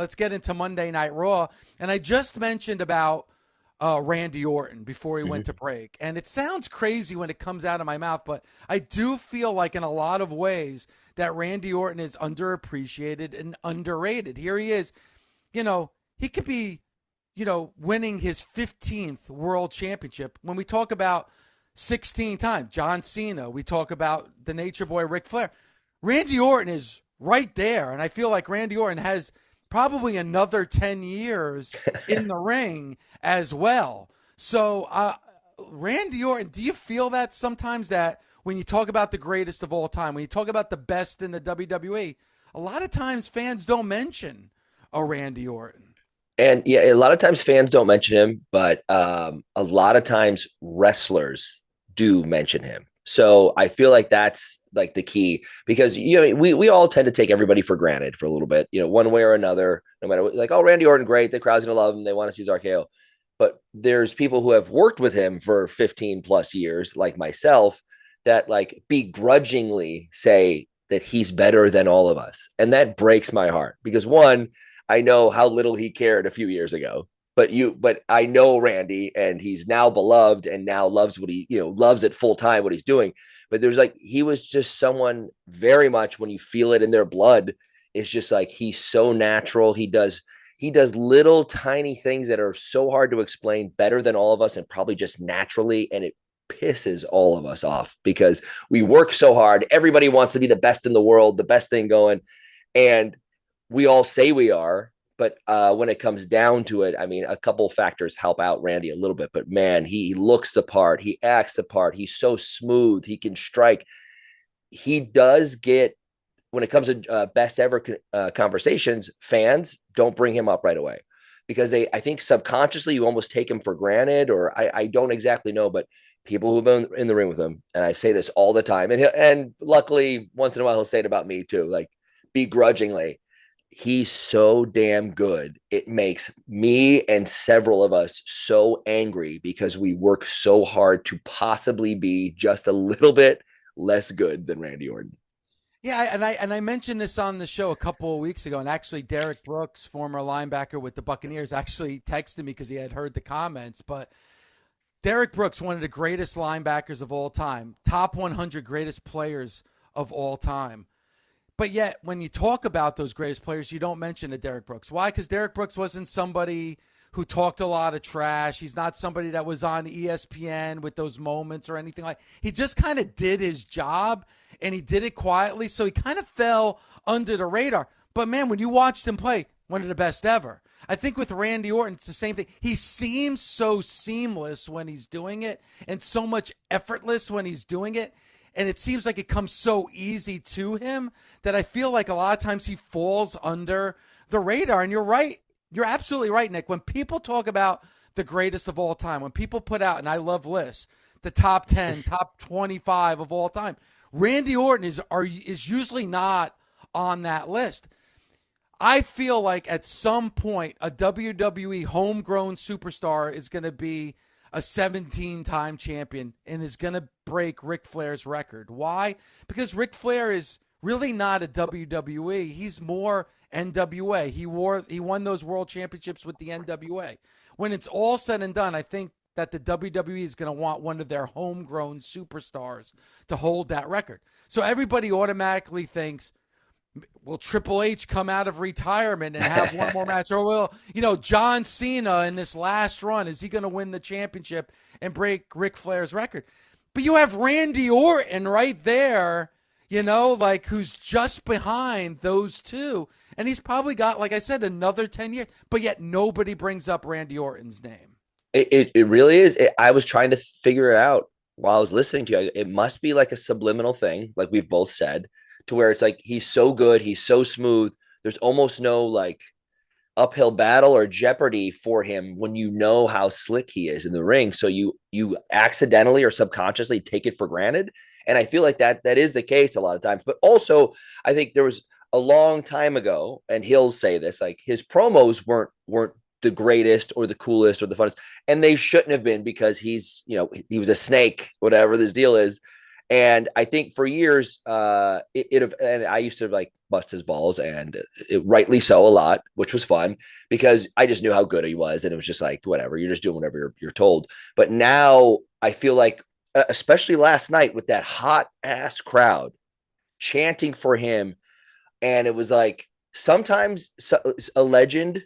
let's get into Monday Night Raw. And I just mentioned about Randy Orton before he went to break. And it sounds crazy when it comes out of my mouth, but I do feel like in a lot of ways that Randy Orton is underappreciated and underrated. Here he is, he could be, winning his 15th world championship. When we talk about 16 times, John Cena, we talk about the Nature Boy, Ric Flair. Randy Orton is right there. And I feel like Randy Orton has probably another 10 years in the ring as well. So, Randy Orton, do you feel that sometimes that when you talk about the greatest of all time, when you talk about the best in the WWE, a lot of times fans don't mention a Randy Orton? And yeah, a lot of times fans don't mention him, but a lot of times wrestlers do mention him. So I feel like that's like the key, because we all tend to take everybody for granted for a little bit, one way or another. No matter what, like, oh, Randy Orton, great, the crowd's gonna love him, they want to see his RKO. But there's people who have worked with him for 15 plus years, like myself, that like begrudgingly say that he's better than all of us, and that breaks my heart, because one, I know how little he cared a few years ago, but I know Randy, and he's now beloved and now loves what loves it full time, what he's doing. But there's like, he was just someone very much, when you feel it in their blood, it's just like, he's so natural. He does little tiny things that are so hard to explain better than all of us, and probably just naturally. And it pisses all of us off because we work so hard. Everybody wants to be the best in the world, the best thing going. And we all say we are, but when it comes down to it, I mean, a couple of factors help out Randy a little bit, but man, he looks the part, he acts the part, he's so smooth, he can strike. He does get, when it comes to best ever conversations, fans don't bring him up right away, because I think subconsciously you almost take him for granted, or I don't exactly know, but people who've been in the ring with him, and I say this all the time, and luckily once in a while he'll say it about me too, like begrudgingly, he's so damn good. It makes me and several of us so angry, because we work so hard to possibly be just a little bit less good than Randy Orton. Yeah, and I mentioned this on the show a couple of weeks ago, and actually Derek Brooks, former linebacker with the Buccaneers, actually texted me because he had heard the comments. But Derek Brooks, one of the greatest linebackers of all time, top 100 greatest players of all time. But yet, when you talk about those greatest players, you don't mention a Derek Brooks. Why? Because Derek Brooks wasn't somebody who talked a lot of trash. He's not somebody that was on ESPN with those moments or anything like that. He just kind of did his job, and he did it quietly, so he kind of fell under the radar. But, man, when you watched him play, one of the best ever. I think with Randy Orton, it's the same thing. He seems so seamless when he's doing it, and so much effortless when he's doing it. And it seems like it comes so easy to him that I feel like a lot of times he falls under the radar. And you're right. You're absolutely right, Nick. When people talk about the greatest of all time, when people put out, and I love lists, the top 10, top 25 of all time, Randy Orton is usually not on that list. I feel like at some point a WWE homegrown superstar is going to be a 17-time champion and is going to break Ric Flair's record. Why? Because Ric Flair is really not a WWE. He's more NWA. He won those world championships with the NWA. When it's all said and done, I think that the WWE is going to want one of their homegrown superstars to hold that record. So everybody automatically thinks, will Triple H come out of retirement and have one more match? Or will, John Cena in this last run, is he going to win the championship and break Ric Flair's record? But you have Randy Orton right there, who's just behind those two. And he's probably got, like I said, another 10 years. But yet nobody brings up Randy Orton's name. It really is. I was trying to figure it out while I was listening to you. It must be like a subliminal thing, like we've both said, to where it's like, he's so good, he's so smooth, there's almost no like uphill battle or jeopardy for him when you know how slick he is in the ring. So you accidentally or subconsciously take it for granted. And I feel like that is the case a lot of times. But also, I think there was a long time ago, and he'll say this, like his promos weren't the greatest or the coolest or the funnest, and they shouldn't have been, because he was a snake, whatever this deal is. And I think for years, and I used to like bust his balls, and rightly so, a lot, which was fun because I just knew how good he was, and it was just like whatever, you're just doing whatever you're told. But now I feel like, especially last night with that hot ass crowd chanting for him, and it was like sometimes a legend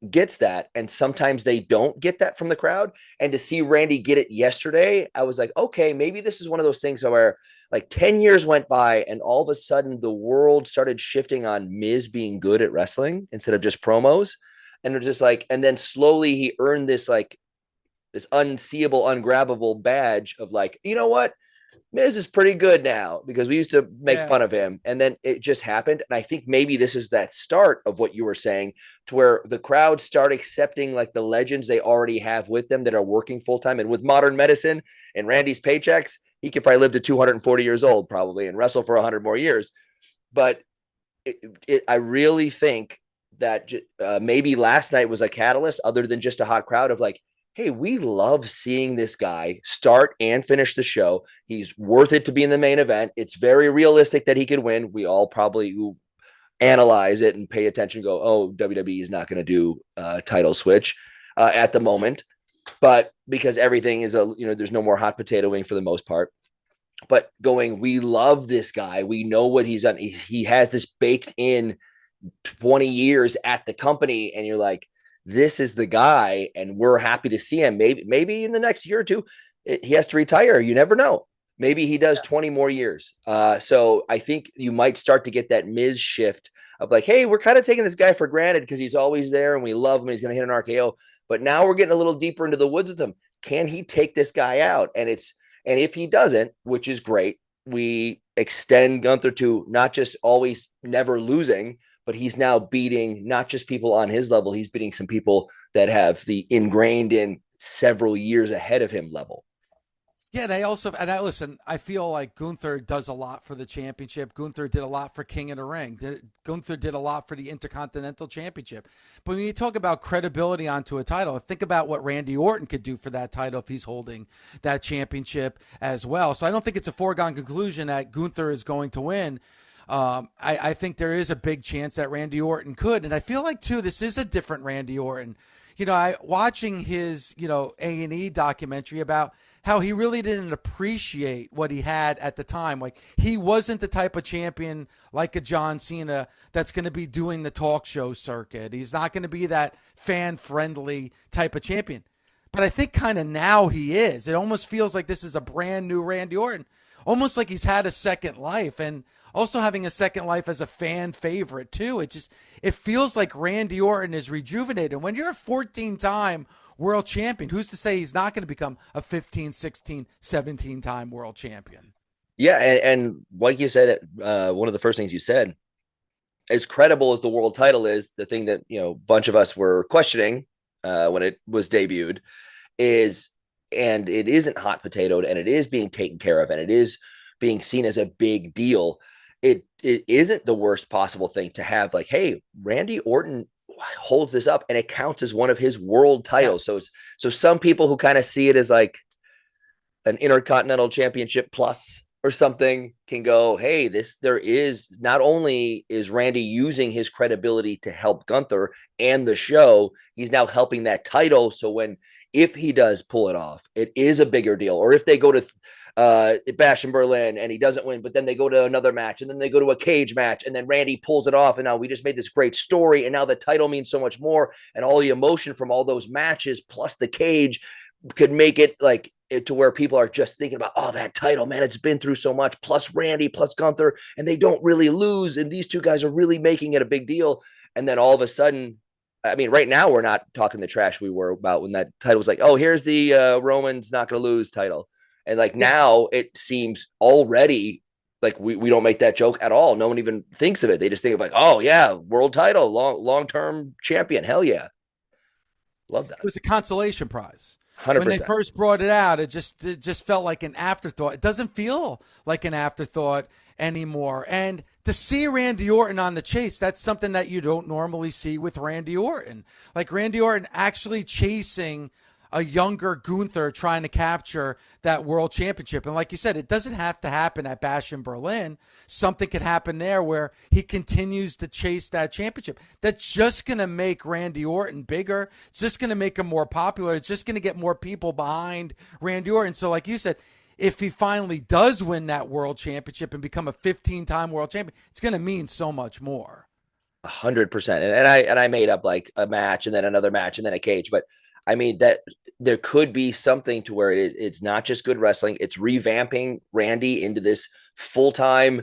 gets that, and sometimes they don't get that from the crowd. And to see Randy get it yesterday, I was like, okay, maybe this is one of those things where like 10 years went by and all of a sudden the world started shifting on Miz being good at wrestling instead of just promos. And it was just like, and then slowly he earned this like this unseeable, ungrabbable badge of like, you know what? Miz is pretty good now, because we used to make fun of him, and then it just happened. And I think maybe this is that start of what you were saying, to where the crowd start accepting like the legends they already have with them that are working full time. And with modern medicine and Randy's paychecks, he could probably live to 240 years old probably and wrestle for 100 more years. But I really think that maybe last night was a catalyst, other than just a hot crowd, of like, hey, we love seeing this guy start and finish the show. He's worth it to be in the main event. It's very realistic that he could win. We all probably analyze it and pay attention, go, oh, WWE is not going to do a title switch at the moment. But because everything is there's no more hot potatoing for the most part. But going, we love this guy. We know what he's done. He has this baked in 20 years at the company. And you're like, this is the guy, and we're happy to see him. Maybe in the next year or two, he has to retire. You never know. Maybe he does 20 more years. So I think you might start to get that Miz shift of like, hey, we're kind of taking this guy for granted because he's always there and we love him. And he's going to hit an RKO. But now we're getting a little deeper into the woods with him. Can he take this guy out? And if he doesn't, which is great, we extend Gunther to not just always never losing, but he's now beating not just people on his level, he's beating some people that have the ingrained in several years ahead of him level. Yeah, listen, I feel like Gunther does a lot for the championship. Gunther did a lot for King of the Ring. Gunther did a lot for the Intercontinental Championship. But when you talk about credibility onto a title, think about what Randy Orton could do for that title if he's holding that championship as well. So I don't think it's a foregone conclusion that Gunther is going to win. I think there is a big chance that Randy Orton could. And I feel like, too, this is a different Randy Orton. Watching his, A&E documentary about how he really didn't appreciate what he had at the time. Like, he wasn't the type of champion like a John Cena that's going to be doing the talk show circuit. He's not going to be that fan-friendly type of champion. But I think kind of now he is. It almost feels like this is a brand new Randy Orton, almost like he's had a second life, and also having a second life as a fan favorite too. It feels like Randy Orton is rejuvenated. When you're a 14-time world champion, who's to say he's not going to become a 15, 16, 17-time world champion? Yeah, and like you said, one of the first things you said, as credible as the world title is, the thing that a bunch of us were questioning when it was debuted and it isn't hot potatoed, and it is being taken care of, and it is being seen as a big deal. It isn't the worst possible thing to have, like, hey, Randy Orton holds this up and it counts as one of his world titles. Yeah. So some people who kind of see it as like an Intercontinental Championship plus or something can go, hey, there is not only is Randy using his credibility to help Gunther and the show, he's now helping that title. So if he does pull it off, it is a bigger deal. Or if they go to Bash in Berlin and he doesn't win, but then they go to another match and then they go to a cage match and then Randy pulls it off, and now we just made this great story, and now the title means so much more, and all the emotion from all those matches plus the cage could make it like to where people are just thinking about, oh, that title, man, it's been through so much, plus Randy plus Gunther, and they don't really lose, and these two guys are really making it a big deal. And then all of a sudden, I mean, right now we're not talking the trash we were about when that title was like, oh, here's the Roman's not going to lose title. And like now it seems already like we don't make that joke at all. No one even thinks of it. They just think of like, oh yeah, world title, long-term champion. Hell yeah. Love that. It was a consolation prize. 100%. When they first brought it out, it just felt like an afterthought. It doesn't feel like an afterthought anymore. And to see Randy Orton on the chase, that's something that you don't normally see with Randy Orton. Like Randy Orton actually chasing a younger Gunther trying to capture that world championship. And like you said, it doesn't have to happen at Bash in Berlin. Something could happen there where he continues to chase that championship. That's just going to make Randy Orton bigger. It's just going to make him more popular. It's just going to get more people behind Randy Orton. So like you said, if he finally does win that world championship and become a 15-time world champion, it's going to mean so much more. 100%. And I made up like a match and then another match and then a cage. But I mean, that there could be something to where it's not just good wrestling. It's revamping Randy into this full-time,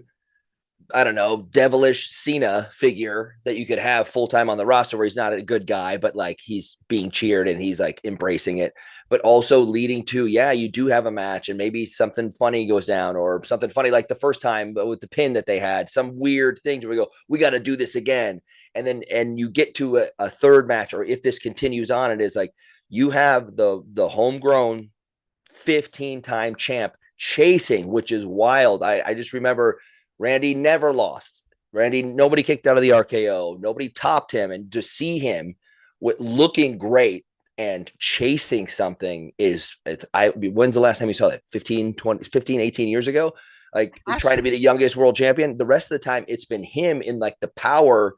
I don't know, devilish Cena figure that you could have full-time on the roster where he's not a good guy, but like he's being cheered and he's like embracing it, but also leading to, yeah, you do have a match and maybe something funny goes down or something funny like the first time with the pin that they had, some weird thing where we go, we got to do this again. And you get to a third match, or if this continues on, it is like you have the homegrown 15-time champ chasing, which is wild. I just remember Randy never lost. Nobody kicked out of the RKO. Nobody topped him. And to see him looking great and chasing something when's the last time you saw that? 15, 18 years ago? Like trying to be the youngest world champion. The rest of the time, it's been him in like the power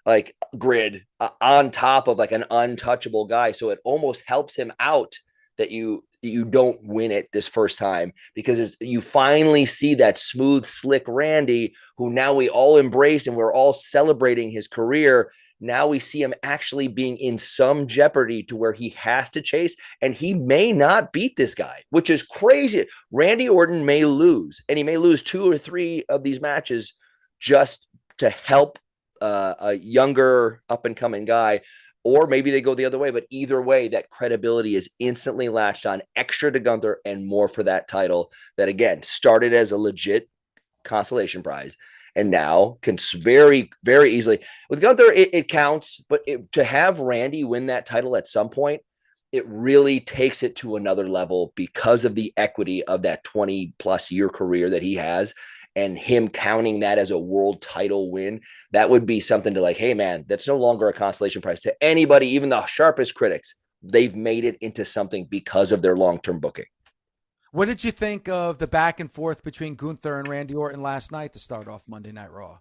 like grid on top of like an untouchable guy. So it almost helps him out that you don't win it this first time, because you finally see that smooth, slick Randy who now we all embrace and we're all celebrating his career. Now we see him actually being in some jeopardy to where he has to chase, and he may not beat this guy, which is crazy. Randy Orton may lose, and he may lose 2 or 3 of these matches just to help a younger up and coming guy. Or maybe they go the other way, but either way, that credibility is instantly latched on, extra to Gunther and more for that title that, again, started as a legit consolation prize and now can very, very easily. With Gunther, it counts, but to have Randy win that title at some point, it really takes it to another level because of the equity of that 20-plus year career that he has. And him counting that as a world title win, that would be something to like, hey, man, that's no longer a consolation prize to anybody, even the sharpest critics. They've made it into something because of their long-term booking. What did you think of the back and forth between Gunther and Randy Orton last night to start off Monday Night Raw?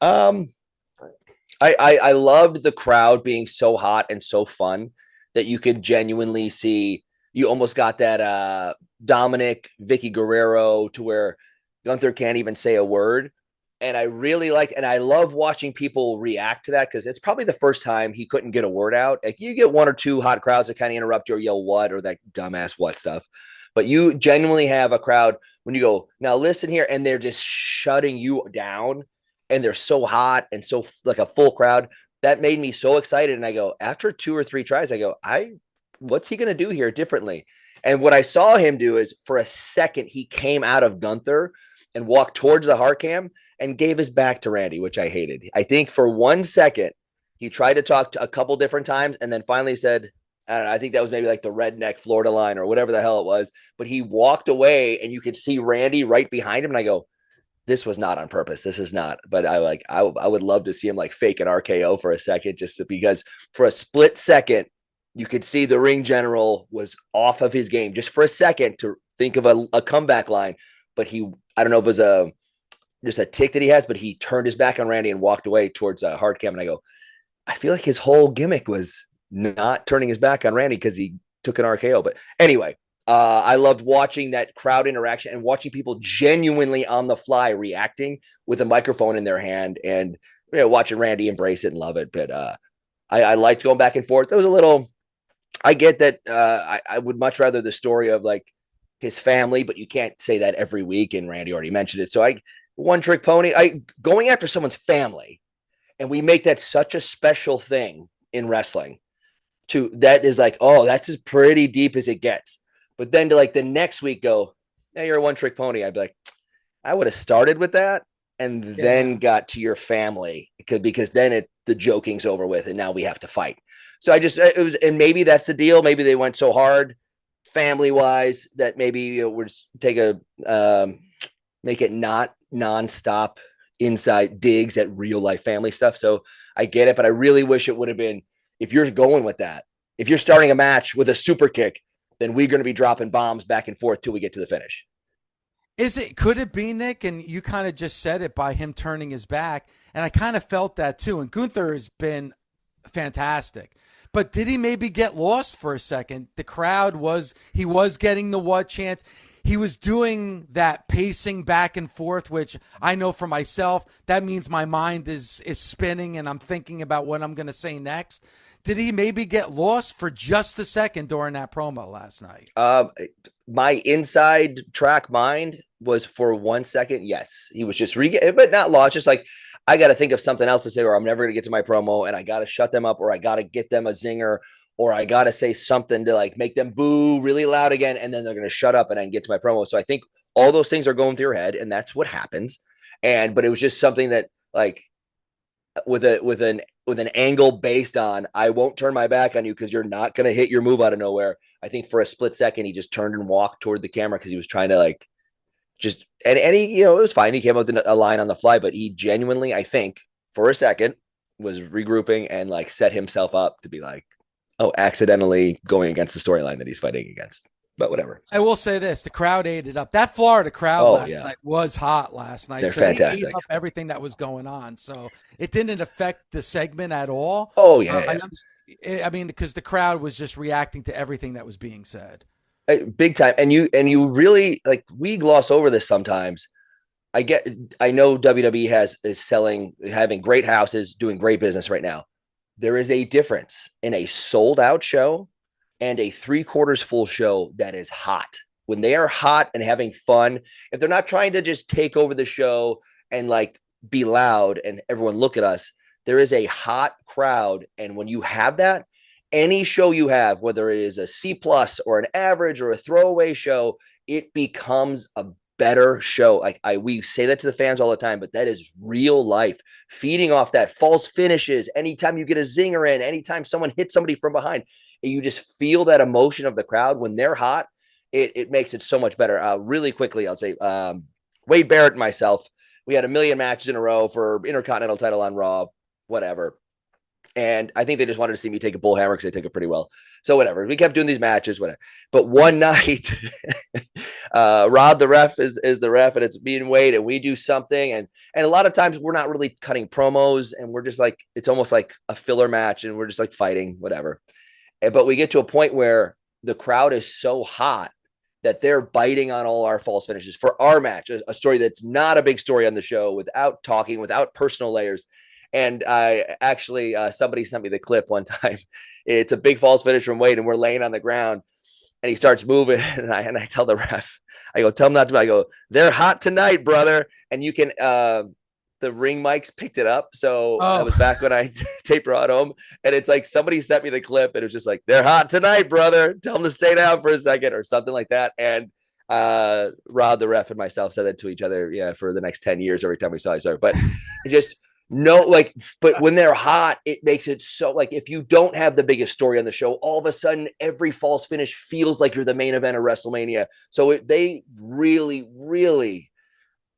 I loved the crowd being so hot and so fun that you could genuinely see. You almost got that Dominic, Vicky Guerrero to where Gunther can't even say a word. And I really and I love watching people react to that, because it's probably the first time he couldn't get a word out. Like you get 1 or 2 hot crowds that kind of interrupt you or yell what or that dumbass what stuff. But you genuinely have a crowd when you go, now listen here, and they're just shutting you down and they're so hot and so like a full crowd. That made me so excited. And I go, after 2 or 3 tries, I go, what's he going to do here differently? And what I saw him do is for a second, he came out of Gunther and walked towards the hard cam and gave his back to Randy, which I hated. I think for 1 second, he tried to talk to a couple different times and then finally said, I don't know, I think that was maybe like the redneck Florida line or whatever the hell it was, but he walked away and you could see Randy right behind him. And I go, this was not on purpose. This is not, but I would love to see him like fake an RKO for a second, because for a split second, you could see the ring general was off of his game just for a second to think of a comeback line. But I don't know if it was just a tick that he has, but he turned his back on Randy and walked away towards a hard cam. And I go, I feel like his whole gimmick was not turning his back on Randy because he took an RKO. But anyway, I loved watching that crowd interaction and watching people genuinely on the fly reacting with a microphone in their hand, and watching Randy embrace it and love it. But I liked going back and forth. There was a little, I get that I would much rather the story of like his family, but you can't say that every week. And Randy already mentioned it. So one trick pony, going after someone's family, and we make that such a special thing in wrestling that is like, oh, that's as pretty deep as it gets. But then to like the next week go, hey, you're a one trick pony. I'd be like, I would have started with that and then got to your family because then the joking's over with and now we have to fight. So and maybe that's the deal. Maybe they went so hard family wise that maybe we're just make it not nonstop inside digs at real life family stuff. So I get it, but I really wish it would have been, if you're going with that, If you're starting a match with a super kick, then we're going to be dropping bombs back and forth till we get to the finish. Could it be, Nick? And you kind of just said it by him turning his back. And I kind of felt that too. And Gunther has been fantastic. But did he maybe get lost for a second? The crowd he was getting the what chance. He was doing that pacing back and forth, which I know for myself, that means my mind is spinning and I'm thinking about what I'm going to say next. Did he maybe get lost for just a second during that promo last night? My inside track mind was for 1 second. Yes, he was just but not lost. Just like, I got to think of something else to say, or I'm never going to get to my promo and I got to shut them up, or I got to get them a zinger, or I got to say something to like make them boo really loud again. And then they're going to shut up and I can get to my promo. So I think all those things are going through your head and that's what happens. But it was just something that like with an angle based on, I won't turn my back on you because you're not going to hit your move out of nowhere. I think for a split second, he just turned and walked toward the camera because he was trying to like just, and he, it was fine. He came up with a line on the fly, but he genuinely, I think for a second was regrouping and like set himself up to be like, oh, accidentally going against the storyline that he's fighting against. But whatever. I will say this: the crowd ate it up. That Florida crowd last night was hot last night. They're fantastic. They ate up everything that was going on, so it didn't affect the segment at all. Oh yeah. I mean, because the crowd was just reacting to everything that was being said. Big time. And you really like, we gloss over this sometimes. I know WWE is having great houses, doing great business right now. There is a difference in a sold out show and a 3/4 full show that is hot. When they are hot and having fun, if they're not trying to just take over the show and like be loud and everyone look at us, there is a hot crowd. And when you have that, any show you have, whether it is a C+ or an average or a throwaway show, it becomes a better show. Like we say that to the fans all the time, but that is real life, feeding off that false finishes. Anytime you get a zinger in, anytime someone hits somebody from behind, you just feel that emotion of the crowd when they're hot. It makes it so much better. Really quickly, I'll say Wade Barrett and myself, we had a million matches in a row for Intercontinental title on Raw, whatever. And I think they just wanted to see me take a bullhammer because I take it pretty well. So whatever. We kept doing these matches, whatever. But one night, Rod the ref is the ref, and it's me and Wade, and we do something. And a lot of times we're not really cutting promos, and we're just like, it's almost like a filler match, and we're just like fighting, whatever. But we get to a point where the crowd is so hot that they're biting on all our false finishes for our match, a story that's not a big story on the show, without talking, without personal layers. And I actually, somebody sent me the clip one time. It's a big false finish from Wade, and we're laying on the ground, and he starts moving, and I tell the ref, I go, tell him not to. I go, they're hot tonight, brother. And you can, the ring mics picked it up. So I was back when I taped Raw at home, and it's like somebody sent me the clip, and it was just like, they're hot tonight, brother. Tell them to stay down for a second or something like that. And Rod the ref and myself said that to each other, for the next 10 years every time we saw each other. But it just. No, like, but when they're hot, it makes it so like, if you don't have the biggest story on the show, all of a sudden every false finish feels like you're the main event of WrestleMania. So they really, really,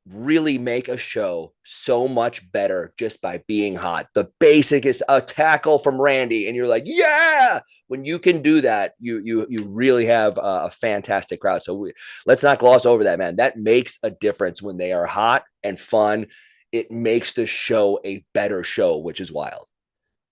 really make a show so much better just by being hot. The basic is a tackle from Randy, and you're like, yeah. When you can do that, you really have a fantastic crowd. So let's not gloss over that, man. That makes a difference when they are hot and fun. It makes the show a better show, which is wild.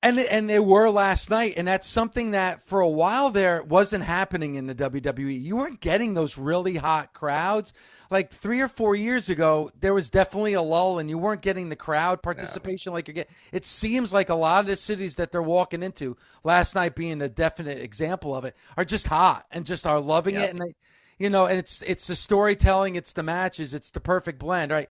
And they were last night, and that's something that for a while there wasn't happening in the WWE. You weren't getting those really hot crowds. Like 3 or 4 years ago, there was definitely a lull, and you weren't getting the crowd participation like you're getting. It seems like a lot of the cities that they're walking into, last night being a definite example of it, are just hot and just are loving it. And and it's the storytelling, it's the matches, it's the perfect blend, right?